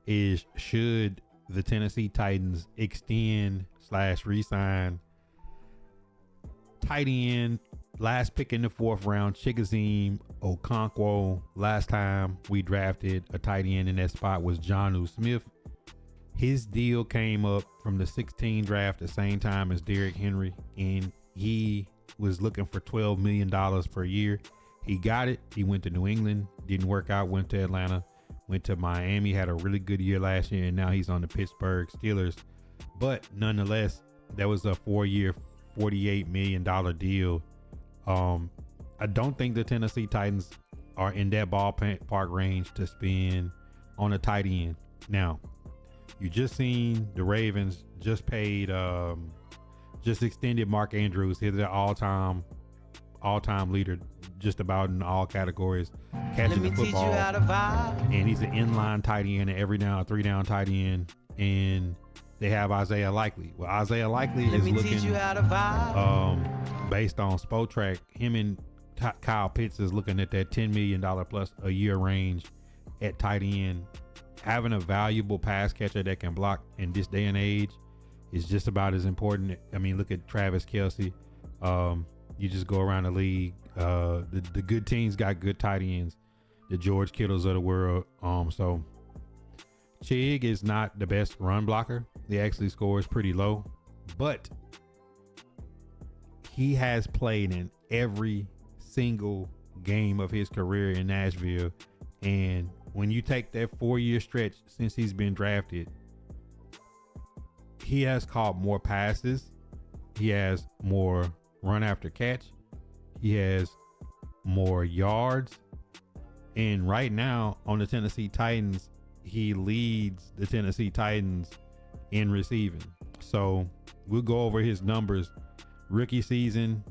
is, should the Tennessee Titans extend / resign tight end, last pick in the 4th round, Chig Okonkwo. Last time we drafted a tight end in that spot was Jonnu Smith. His deal came up from the 16 draft the same time as Derrick Henry, and he was looking for $12 million per year. He got it. He went to New England, didn't work out, went to Atlanta, went to Miami, had a really good year last year, and now he's on the Pittsburgh Steelers. But nonetheless, that was a 4-year, $48 million deal. I don't think the Tennessee Titans are in that ballpark range to spend on a tight end. Now, you just seen the Ravens just paid, just extended Mark Andrews. He's their all-time leader, just about in all categories, catching the football. And he's an inline tight end, and every down, 3-down tight end. And they have Isaiah Likely. Well, Isaiah Likely is looking, based on Spotrac, him and Kyle Pitts is looking at that $10 million plus a year range at tight end. Having a valuable pass catcher that can block in this day and age is just about as important. I mean, look at Travis Kelce. You just go around the league. The good teams got good tight ends, the George Kittles of the world. So Chig is not the best run blocker. He actually scores pretty low, but he has played in every single game of his career in Nashville. And when you take that 4-year stretch since he's been drafted, he has caught more passes. He has more run after catch. He has more yards. And right now on the Tennessee Titans, he leads the Tennessee Titans in receiving. So we'll go over his numbers. Rookie season,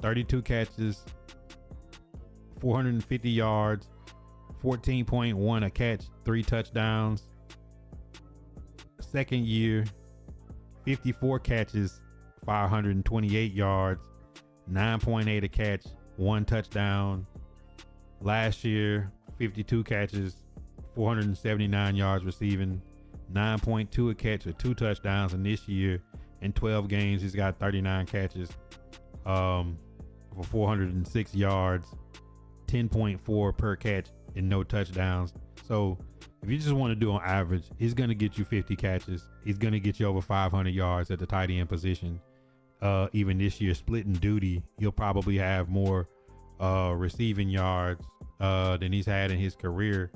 32 catches, 450 yards, 14.1 a catch, 3 touchdowns. Second year, 54 catches, 528 yards, 9.8 a catch, 1 touchdown. Last year, 52 catches, 479 yards receiving, 9.2 a catch with 2 touchdowns. And this year, in 12 games, he's got 39 catches for 406 yards, 10.4 per catch, and no touchdowns. So if you just want to do on average, he's going to get you 50 catches. He's going to get you over 500 yards at the tight end position. Even this year, splitting duty, he'll probably have more receiving yards than he's had in his career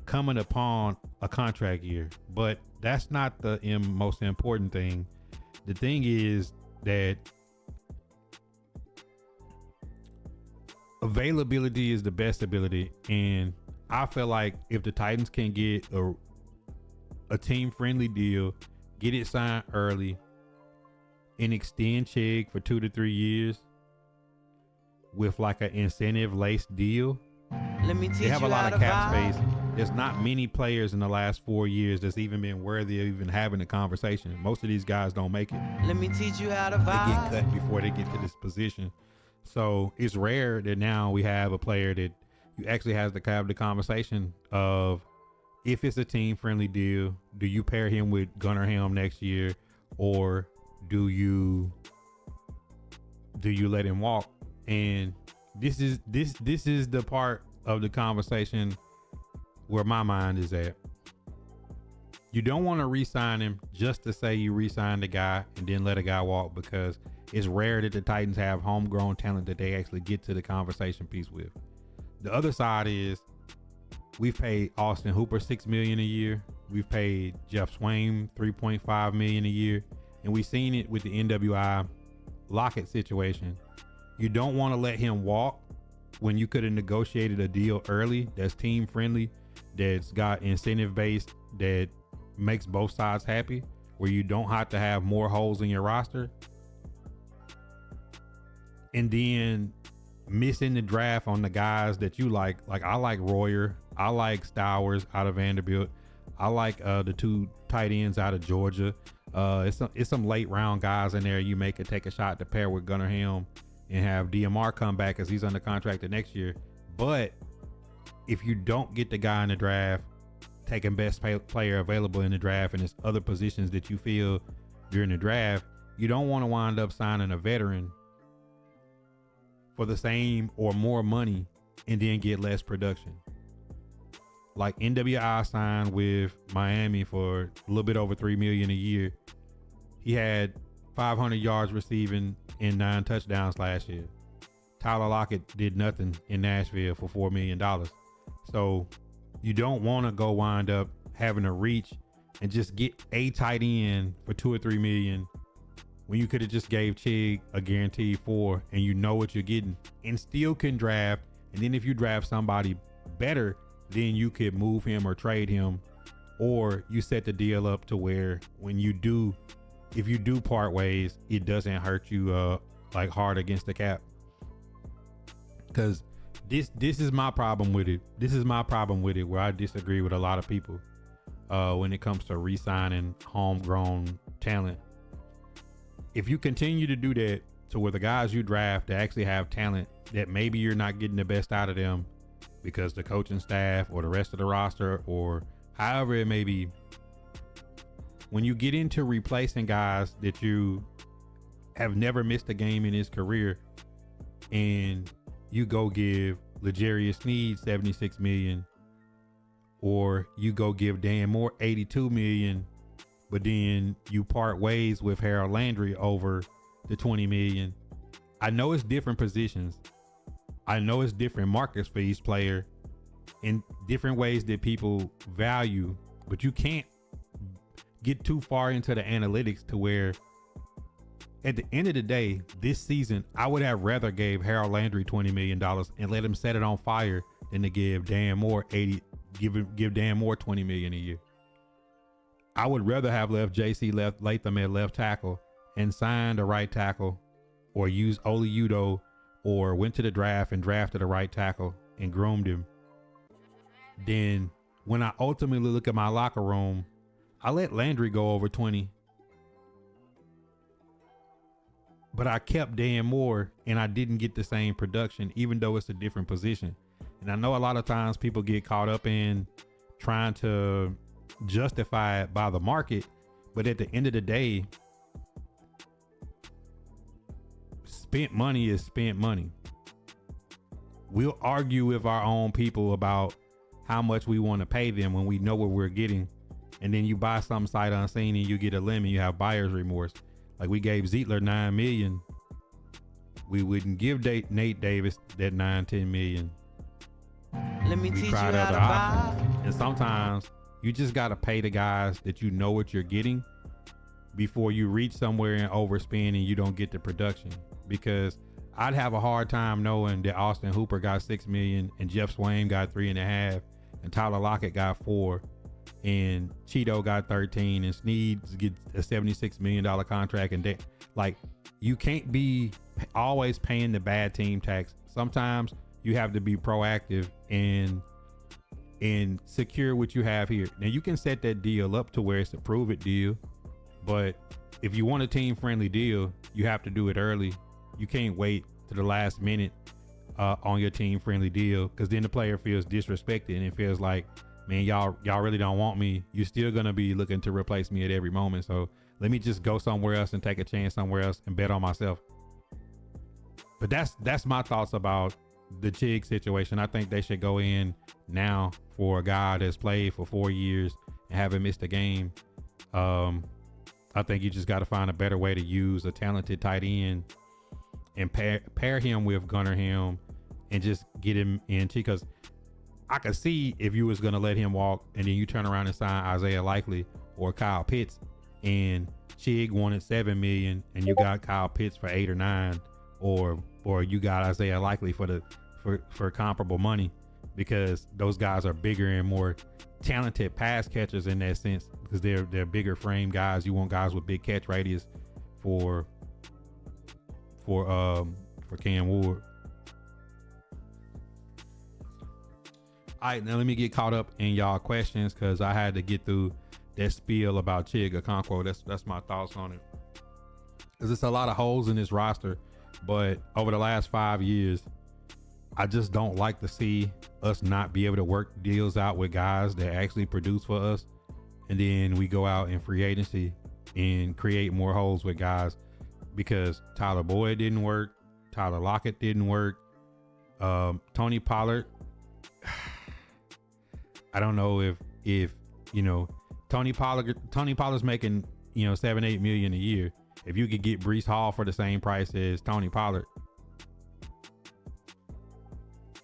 coming upon a contract year. But that's not the most important thing. The thing is that availability is the best ability, and I feel like if the Titans can get a team-friendly deal, get it signed early, and extend Chig for 2 to 3 years with like an incentive-laced deal, they have a lot of cap space. There's not many players in the last 4 years that's even been worthy of even having a conversation. Most of these guys don't make it. Let me teach you how to vibe. They get cut before they get to this position. So it's rare that now we have a player that you actually have to have the conversation of, if it's a team friendly deal, do you pair him with Gunnar Helm next year, or do you let him walk? And this is the part of the conversation where my mind is at. You don't want to re-sign him just to say you re-signed the guy and then let a guy walk, because it's rare that the Titans have homegrown talent that they actually get to the conversation piece with. The other side is, we've paid Austin Hooper $6 million a year. We've paid Jeff Swain $3.5 million a year, and we've seen it with the NWI Lockett situation. You don't want to let him walk when you could have negotiated a deal early that's team friendly, that's got incentive based, that makes both sides happy, where you don't have to have more holes in your roster. And then missing the draft on the guys that you like. Like, I like Royer. I like Stowers out of Vanderbilt. I like the 2 tight ends out of Georgia. It's some late round guys in there you may could take a shot to pair with Gunnar Helm and have DMR come back, because he's under contract the next year. But if you don't get the guy in the draft, taking best player available in the draft, and there's other positions that you feel during the draft, you don't want to wind up signing a veteran for the same or more money and then get less production. Like NWI signed with Miami for a little bit over $3 million a year. He had 500 yards receiving and 9 touchdowns last year. Tyler Lockett did nothing in Nashville for $4 million. So you don't want to go wind up having to reach and just get a tight end for $2 or $3 million when you could have just gave Chig a guaranteed 4 and you know what you're getting and still can draft. And then if you draft somebody better, then you could move him or trade him, or you set the deal up to where when you do, if you do part ways, it doesn't hurt you like hard against the cap. Because this is my problem with it. This is my problem with it, where I disagree with a lot of people when it comes to re-signing homegrown talent. If you continue to do that to where the guys you draft that actually have talent that maybe you're not getting the best out of them because the coaching staff or the rest of the roster or however it may be, when you get into replacing guys that you have never missed a game in his career and you go give L'Jarius Sneed $76 million, or you go give Dan Moore $82 million, but then you part ways with Harold Landry over the $20 million. I know it's different positions. I know it's different markets for each player in different ways that people value, but you can't get too far into the analytics to where at the end of the day, this season, I would have rather gave Harold Landry $20 million and let him set it on fire than to give Dan Moore give Dan Moore $20 million a year. I would rather have left J.C. Latham at left tackle and signed a right tackle, or used Oli Udoh, or went to the draft and drafted a right tackle and groomed him. Then when I ultimately look at my locker room, I let Landry go over 20. But I kept Dan Moore and I didn't get the same production, even though it's a different position. And I know a lot of times people get caught up in trying to justify it by the market. But at the end of the day, spent money is spent money. We'll argue with our own people about how much we want to pay them when we know what we're getting. And then you buy some sight unseen and you get a lemon, you have buyer's remorse. Like we gave Zietler $9 million. We wouldn't give Nate Davis that $9-10 million. Let me teach you how to buy. And sometimes you just got to pay the guys that you know what you're getting before you reach somewhere and overspend and you don't get the production. Because I'd have a hard time knowing that Austin Hooper got $6 million and Jeff Swain got $3.5 and Tyler Lockett got $4 and Cheeto got 13 and Sneed gets a $76 million contract. And like, you can't be always paying the bad team tax. Sometimes you have to be proactive and secure what you have here. Now you can set that deal up to where it's a prove it deal, but if you want a team friendly deal, you have to do it early. You can't wait to the last minute on your team friendly deal, because then the player feels disrespected and it feels like, man, y'all really don't want me. You're still gonna be looking to replace me at every moment. So let me just go somewhere else and take a chance somewhere else and bet on myself. But that's my thoughts about the Chig situation. I think they should go in now for a guy that's played for 4 years and haven't missed a game. I think you just got to find a better way to use a talented tight end and pair him with Gunnar Helm and just get him in. Because I could see if you was going to let him walk and then you turn around and sign Isaiah Likely or Kyle Pitts, and Chig wanted $7 million and you got Kyle Pitts for 8 or 9, or you got Isaiah Likely for comparable money, because those guys are bigger and more talented pass catchers in that sense, because they're bigger frame guys. You want guys with big catch radius for Cam Ward. All right, now let me get caught up in y'all questions, because I had to get through that spiel about Chig Okonkwo. That's my thoughts on it, because it's a lot of holes in this roster. But over the last 5 years, I just don't like to see us not be able to work deals out with guys that actually produce for us. And then we go out in free agency and create more holes with guys because Tyler Boyd didn't work. Tyler Lockett didn't work. Tony Pollard. I don't know if you know, Tony Pollard's making, you know, 7-8 million a year. If you could get Breece Hall for the same price as Tony Pollard,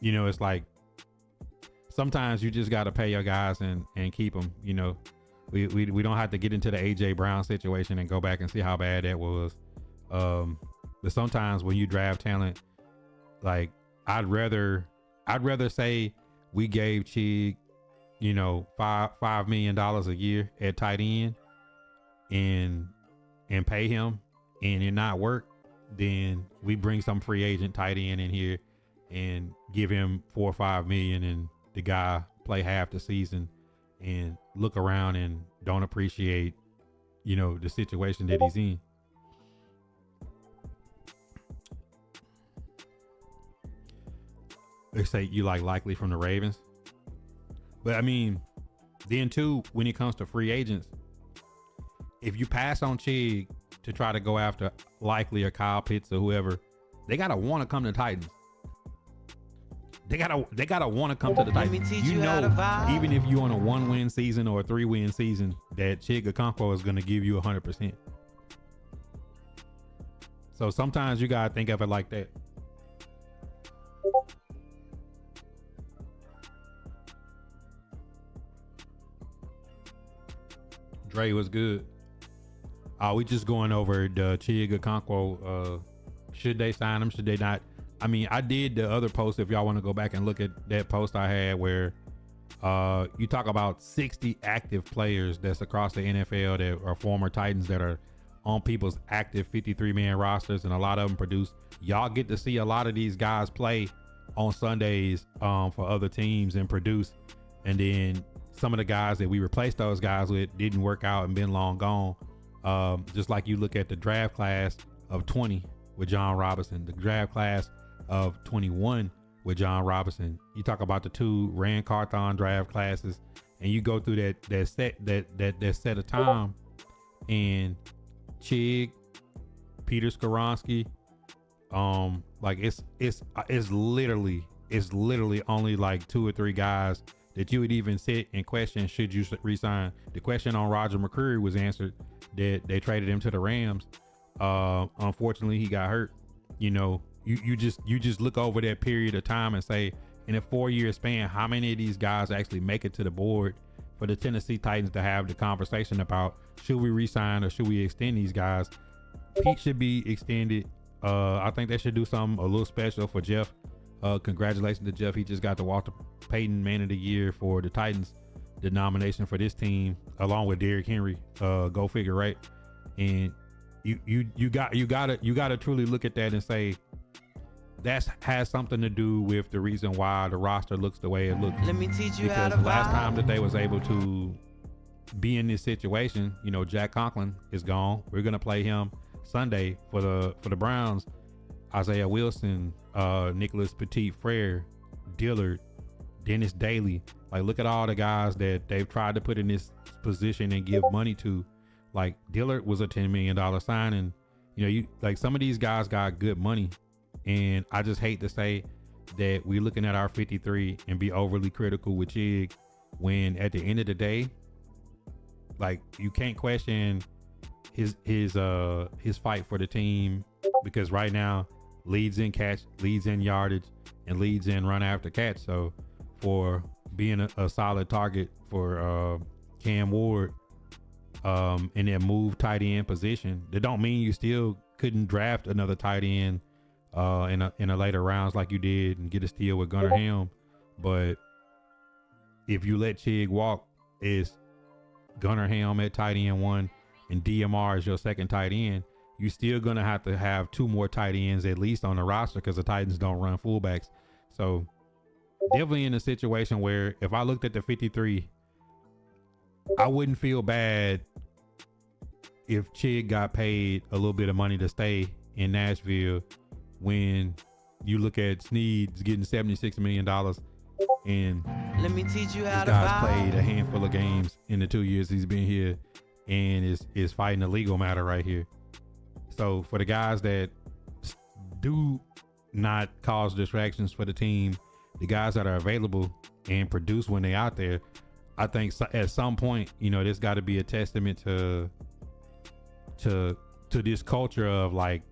you know, it's like sometimes you just got to pay your guys and keep them. You know, we don't have to get into the AJ Brown situation and go back and see how bad that was. But sometimes when you draft talent, like I'd rather say we gave Chig, you know, $5 million a year at tight end and pay him and it not work, then we bring some free agent tight end in here and give him $4 or $5 million and the guy play half the season and look around and don't appreciate, you know, the situation that he's in. They say you like likely from the Ravens. But I mean, then too, when it comes to free agents, if you pass on Chig to try to go after likely or Kyle Pitts or whoever, they gotta want to come to Titans. They gotta want to come to the Titans. You know, even if you're on a 1-win season or a 3-win season, that Chig Okonkwo is gonna give you 100%. So sometimes you gotta think of it like that. Dre was good. We just going over the Chig Okonkwo. Should they sign him? Should they not? I mean, I did the other post. If y'all want to go back and look at that post I had where you talk about 60 active players that's across the NFL that are former Titans that are on people's active 53-man rosters, and a lot of them produce. Y'all get to see a lot of these guys play on Sundays for other teams and produce. And then some of the guys that we replaced those guys with didn't work out and been long gone. Just like you look at the draft class of 20 with John Robinson, the draft class of 21 with John Robinson. You talk about the 2 Rand Carthon draft classes, and you go through that set of time, and Chig, Peter Skoronski, like it's literally only like 2 or 3 guys that you would even sit and question, should you resign? The question on Roger McCreary was answered that they traded him to the Rams. Unfortunately, he got hurt. You know, you just look over that period of time and say, in a 4-year span, how many of these guys actually make it to the board for the Tennessee Titans to have the conversation about, should we resign or should we extend these guys? Pete should be extended. I think they should do something a little special for Jeff. Congratulations to Jeff. He just got the Walter Payton Man of the Year for the Titans, the nomination for this team, along with Derrick Henry. Go figure, right? And you gotta truly look at that and say that has something to do with the reason why the roster looks the way it looks. Let me teach you because how to the last time that they was able to be in this situation, you know, Jack Conklin is gone. We're gonna play him Sunday for the Browns. Isaiah Wilson, Nicholas Petit-Frere, Dillard, Dennis Daly. Like, look at all the guys that they've tried to put in this position and give money to. Like, Dillard was a $10 million signing. You know, like some of these guys got good money. And I just hate to say that we're looking at our 53 and be overly critical with Chig, when at the end of the day, like, you can't question his fight for the team, because right now leads in catch, leads in yardage, and leads in run after catch. So for being a solid target for Cam Ward in that move tight end position, that don't mean you still couldn't draft another tight end in a later rounds like you did and get a steal with Gunnar Helm. But if you let Chig walk, is Gunnar Helm at tight end 1 and DMR is your second tight end, you still gonna have to have 2 more tight ends at least on the roster, because the Titans don't run fullbacks. So definitely in a situation where if I looked at the 53, I wouldn't feel bad if Chig got paid a little bit of money to stay in Nashville, when you look at Snead's getting $76 million, and Let me teach you how this to guy's buy. played a handful of games in the 2 years he's been here, and is fighting a legal matter right here. So for the guys that do not cause distractions for the team, the guys that are available and produce when they're out there, I think at some point, this got to be a testament to this culture of like,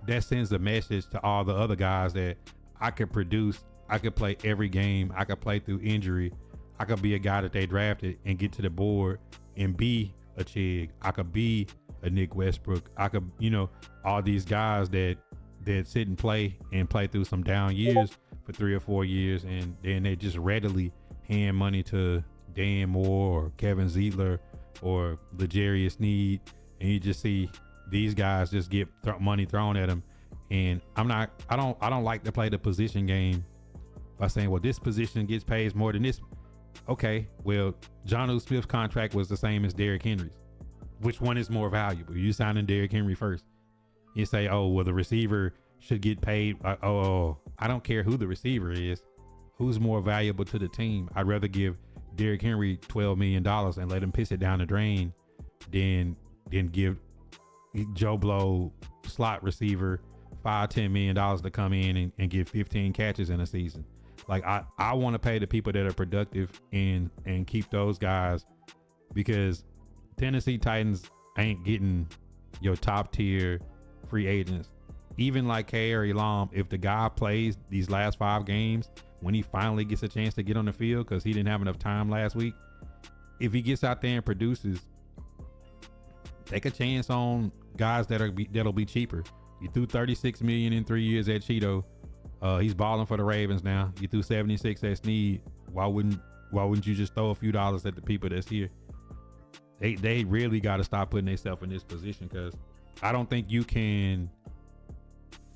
that sends a message to all the other guys that I could produce, I could play every game, I could play through injury, I could be a guy that they drafted and get to the board and be a Chig, I could be a Nick Westbrook, I could, all these guys that sit and play through some down years for 3 or 4 years, and then they just readily hand money to Dan Moore or Kevin Zeitler or L'Jarius Sneed, and you just see these guys just get money thrown at them. And I don't like to play the position game by saying, well, this position gets paid more than this. Okay, well, Jonnu Smith's contract was the same as Derrick Henry's. Which one is more valuable? You signing Derrick Henry first. You say, oh, well, the receiver should get paid. I don't care who the receiver is. Who's more valuable to the team? I'd rather give Derrick Henry $12 million and let him piss it down the drain than give Joe Blow slot receiver $5-10 million to come in and get 15 catches in a season. Like I want to pay the people that are productive and keep those guys, because Tennessee Titans ain't getting your top tier free agents. Even like K.R. Elam, if the guy plays these last 5 games, when he finally gets a chance to get on the field because he didn't have enough time last week, if he gets out there and produces, take a chance on guys that'll be cheaper. You threw $36 million in 3 years at Cheeto. He's balling for the Ravens now. You threw 76 at Snead. Why wouldn't you just throw a few dollars at the people that's here? They really got to stop putting themselves in this position, because I don't think you can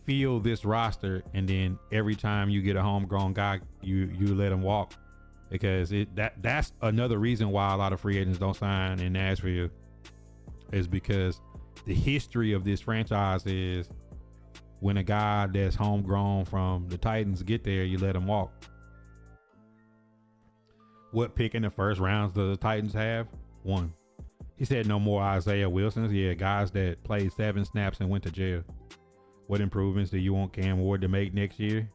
field this roster and then every time you get a homegrown guy, you let him walk, because that's another reason why a lot of free agents don't sign in Nashville, is because the history of this franchise is when a guy that's homegrown from the Titans get there, you let him walk. What pick in the first rounds do the Titans have? 1. He said no more Isaiah Wilsons. Yeah, guys that played 7 snaps and went to jail. What improvements do you want Cam Ward to make next year?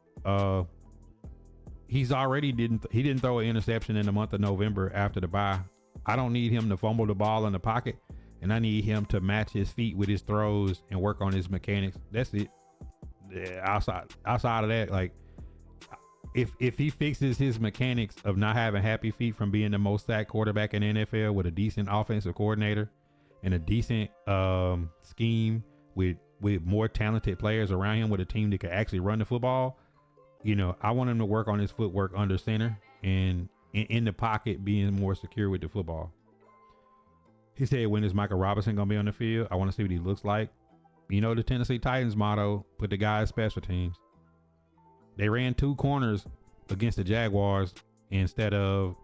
He didn't throw an interception in the month of November after the bye. I don't need him to fumble the ball in the pocket, and I need him to match his feet with his throws and work on his mechanics. That's it. Yeah, outside of that, like, if he fixes his mechanics of not having happy feet from being the most sacked quarterback in the NFL with a decent offensive coordinator and a decent scheme with more talented players around him, with a team that can actually run the football, I want him to work on his footwork under center and in the pocket, being more secure with the football. He said, when is Michael Robinson going to be on the field? I want to see what he looks like. The Tennessee Titans motto, put the guy in special teams. They ran 2 corners against the Jaguars instead of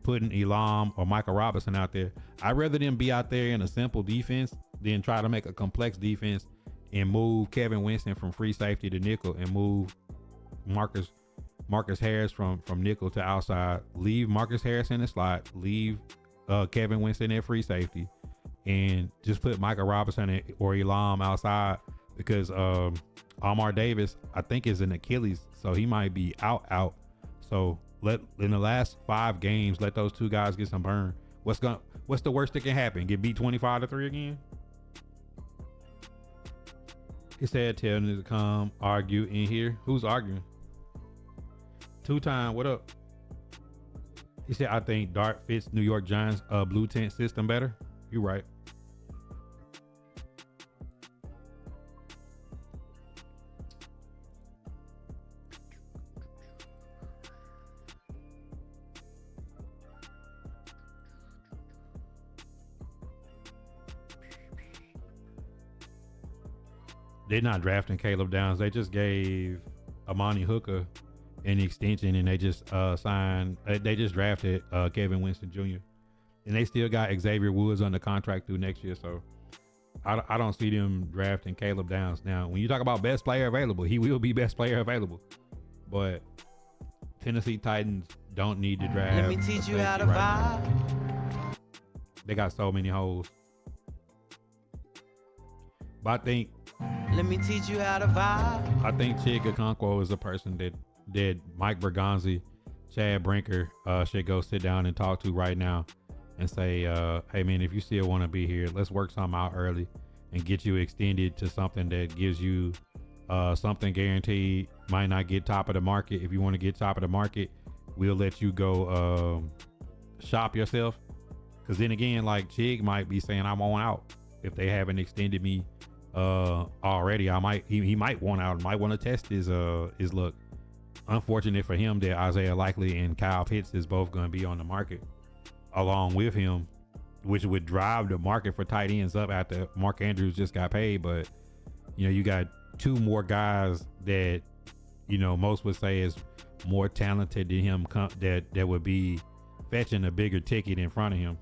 putting Elam or Michael Robinson out there. I'd rather them be out there in a simple defense than try to make a complex defense and move Kevin Winston from free safety to nickel and move Marcus Harris from nickel to outside. Leave Marcus Harris in the slot. Leave Kevin Winston at free safety, and just put Michael Robinson or Elam outside, because Amar Davis, I think, is an Achilles, so he might be out. So in the last 5 games, let those 2 guys get some burn. What's the worst that can happen? Get beat 25-3 again? He said, tell them to come argue in here. Who's arguing? 2-time, what up? He said, I think Dart fits New York Giants' blue tent system better. You right. They're not drafting Caleb Downs. They just gave Amani Hooker an extension, and they just drafted Kevin Winston Jr. And they still got Xavier Woods under contract through next year. So I don't see them drafting Caleb Downs. Now, when you talk about best player available, he will be best player available. But Tennessee Titans don't need to draft. Let me teach you how to vibe. They got so many holes. But I think let me teach you how to vibe. I think Chig Okonkwo is a person that Mike Bergonzi, Chad Brinker should go sit down and talk to right now and say, hey man, if you still want to be here, let's work something out early and get you extended to something that gives you something guaranteed. Might not get top of the market. If you want to get top of the market, we'll let you go shop yourself. Because then again, like Chig might be saying, I want out. If they haven't extended me already, he might want out. Might want to test his look. Unfortunate for him that Isaiah Likely and Kyle Pitts is both going to be on the market along with him, which would drive the market for tight ends up after Mark Andrews just got paid. But you know, you got two more guys that, you know, most would say is more talented than him that would be fetching a bigger ticket in front of him.